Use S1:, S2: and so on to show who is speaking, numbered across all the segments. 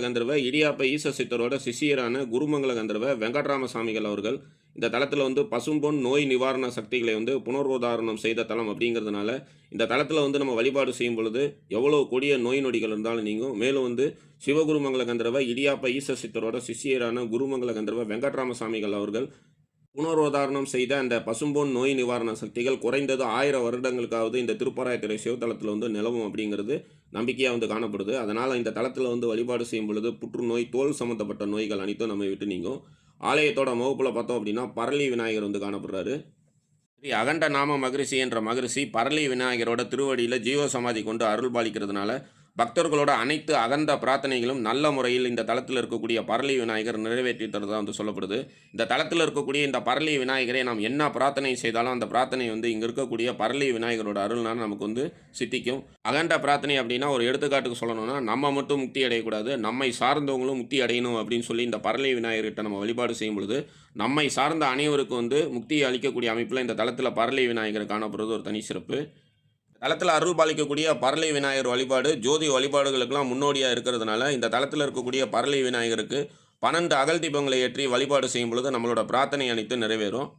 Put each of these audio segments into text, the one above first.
S1: கந்தர்வ இடியாப்ப ஈச சித்தரோட சிஷியரான குருமங்கல கந்தர்வ வெங்கட்ராம சாமிகள் அவர்கள் இந்த தலத்தில் பசும்பொன் நோய் நிவாரண சக்திகளை புனருத்தாரணம் செய்த தலம் அப்படிங்கிறதுனால இந்த தலத்தில் நம்ம வழிபாடு செய்யும் பொழுது எவ்வளோ கொடிய நோய் நொடிகள் இருந்தாலும் நீங்கும். மேலும் சிவகுருமங்கல கந்தர்வ இடியாப்ப ஈச சித்தரோட சிஷியரான குருமங்கல கந்தர்வ வெங்கட்ராம சாமிகள் அவர்கள் புனரோதாரணம் செய்த அந்த பசும்பொன் நோய் நிவாரண சக்திகள் குறைந்தது 1000 வருடங்களுக்காவது இந்த திருப்பராயத்துறை சிவத்தலத்தில் நிலவும் அப்படிங்கிறது நம்பிக்கையாக காணப்படுது. அதனால் இந்த தலத்தில் வழிபாடு செய்யும் பொழுது புற்றுநோய், தோல் சம்மந்தப்பட்ட நோய்கள் அனைத்தும் நம்ம விட்டு நீங்கும். ஆலயத்தோட முகப்பில் பார்த்தோம் அப்படின்னா பரளி விநாயகர் காணப்படுறாரு. ஸ்ரீ அகண்ட நாம மகரிஷி என்ற மகரிஷி பரளி விநாயகரோட திருவடியில் ஜீவ சமாதி கொண்டு அருள் பாலிக்கிறதுனால பக்தர்களோட அனைத்து அகண்ட பிரார்த்தனைகளும் நல்ல முறையில் இந்த தலத்தில் இருக்கக்கூடிய பரளி விநாயகர் நிறைவேற்றி தரதாக சொல்லப்படுது. இந்த தலத்தில் இருக்கக்கூடிய இந்த பரளி விநாயகரை நாம் என்ன பிரார்த்தனை செய்தாலும் அந்த பிரார்த்தனை இங்கே இருக்கக்கூடிய பரளி விநாயகரோட அருள்னால நமக்கு சித்திக்கும். அகண்ட பிரார்த்தனை அப்படின்னா ஒரு எடுத்துக்காட்டுக்கு சொல்லணும்னா, நம்ம மட்டும் முக்தி அடையக்கூடாது, நம்மை சார்ந்தவங்களும் முக்தி அடையணும் அப்படின்னு சொல்லி இந்த பரளி விநாயகர்கிட்ட நம்ம வழிபாடு செய்யும் பொழுது நம்மை சார்ந்த அனைவருக்கும் முக்தியை அளிக்கக்கூடிய அமைப்பில் இந்த தலத்தில் பரளி விநாயகர் காணப்படுறது ஒரு தனி சிறப்பு. தலத்தில் அருள் பாலிக்கக்கூடிய பரளி விநாயகர் வழிபாடு ஜோதி வழிபாடுகளுக்கெல்லாம் முன்னோடியாக இருக்கிறதுனால இந்த தலத்தில் இருக்கக்கூடிய பரளி விநாயகருக்கு 12 அகல் தீபங்களை ஏற்றி வழிபாடு செய்யும் பொழுது நம்மளோட பிரார்த்தனை அனைத்து நிறைவேறும்.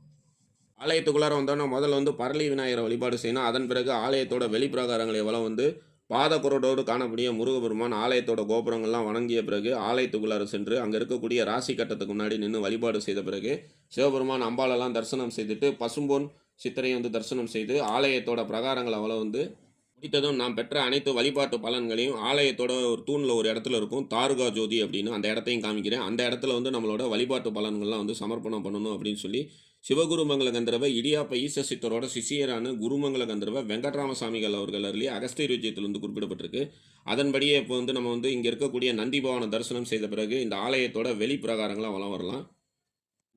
S1: ஆலயத்துக்குள்ளார வந்தோன்னா முதல்ல பரளி விநாயகரை வழிபாடு செய்யணும். அதன் பிறகு ஆலயத்தோட வெளிப்பிரகாரங்களை எவ்வளோ பாதக்குறடோடு காணக்கூடிய முருகபெருமான் ஆலயத்தோட கோபுரங்கள்லாம் வணங்கிய பிறகு ஆலயத்துக்குள்ளார சென்று அங்கே இருக்கக்கூடிய ராசி கட்டத்துக்கு முன்னாடி நின்று வழிபாடு செய்த பிறகு சிவபெருமான் அம்பாலெல்லாம் தரிசனம் செய்துட்டு பசும்பொன் சித்தரையும் தரிசனம் செய்து ஆலயத்தோட பிரகாரங்களை முடித்ததும் நாம் பெற்ற அனைத்து வழிபாட்டு பலன்களையும் ஆலயத்தோட ஒரு தூணில் ஒரு இடத்துல இருக்கும் தாருகா ஜோதி அப்படின்னு அந்த இடத்தையும் காமிக்கிறேன். அந்த இடத்துல நம்மளோட வழிபாட்டு பலன்கள்லாம் சமர்ப்பணம் பண்ணணும் அப்படின்னு சொல்லி சிவகுருமங்கல கந்தர்வ இடியாப்ப ஈச சித்தரோட சிஷியரான குருமங்கல கந்தர்வ வெங்கட்ராம சாமிகள் அவர்கள் அருளி அகஸ்தியர் விஜயத்தில் குறிப்பிடப்பட்டிருக்கு. அதன்படியே இப்போ நம்ம இங்கே இருக்கக்கூடிய நந்தி பவன தரிசனம் செய்த பிறகு இந்த ஆலயத்தோட வெளி பிரகாரங்களாக வளம் வரலாம்.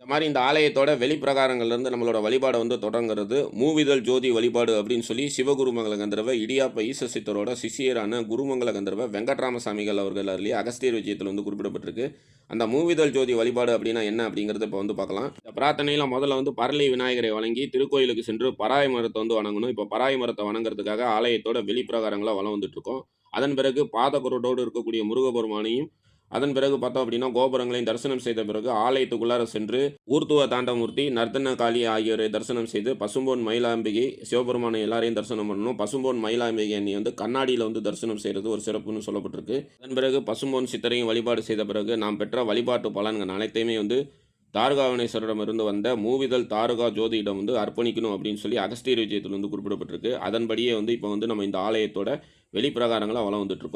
S1: இந்த மாதிரி இந்த ஆலயத்தோட வெளிப்பிரகாரங்கள்லேருந்து நம்மளோட வழிபாடை தொடங்குறது மூவிதழ் ஜோதி வழிபாடு அப்படின்னு சொல்லி சிவகுருமங்கல கந்தர்வ இடியாப்ப ஈச சித்தரோட சிஷியரான குருமங்கல கந்தர்வ வெங்கட்ராம சாமிகள் அவர்கள் அருளி அகஸ்தியர் விஜயத்தில் குறிப்பிடப்பட்டிருக்கு. அந்த மூவிதழ் ஜோதி வழிபாடு அப்படின்னா என்ன அப்படிங்கிறத இப்போ பார்க்கலாம். இந்த பிரார்த்தனையில் முதல்ல பரளி விநாயகரை வணங்கி திருக்கோயிலுக்கு சென்று பராய் மரத்தை வணங்கணும். இப்போ பராய் மரத்தை வணங்குறதுக்காக ஆலயத்தோட வெளிப்பிரகாரங்களாக வளம் இருக்கோம். அதன் பிறகு பாதகுரட்டோடு இருக்கக்கூடிய முருகபெருமானையும் அதன் பிறகு பார்த்தோம் அப்படின்னா கோபுரங்களையும் தரிசனம் செய்த பிறகு ஆலயத்துக்குள்ளார சென்று ஊர்த்துவ தாண்டமூர்த்தி, நர்த்தன காளி ஆகியோரை தரிசனம் செய்து பசும்பொன் மயிலாம்பிகை சிவபெருமானை எல்லாரையும் தரிசனம் பண்ணணும். பசும்பொன் மயிலாம்பிகை அண்ணி கண்ணாடியில் தரிசனம் செய்கிறது ஒரு சிறப்புன்னு சொல்லப்பட்டிருக்கு. அதன் பிறகு பசும்பொன் சித்தரையும் வழிபாடு செய்த பிறகு நாம் பெற்ற வழிபாட்டு பலன்கள் அனைத்தையுமே தாருகாவனேஸ்வரிடமிருந்து வந்த மூவிதழ் தாருகா ஜோதியிடம் அர்ப்பணிக்கணும் அப்படின்னு சொல்லி அகஸ்தியர் விஜயத்தில் குறிப்பிடப்பட்டிருக்கு. அதன்படியே இப்போ நம்ம இந்த ஆலயத்தோட வெளிப்பிரகாரங்களாக வளம் இருக்கோம்.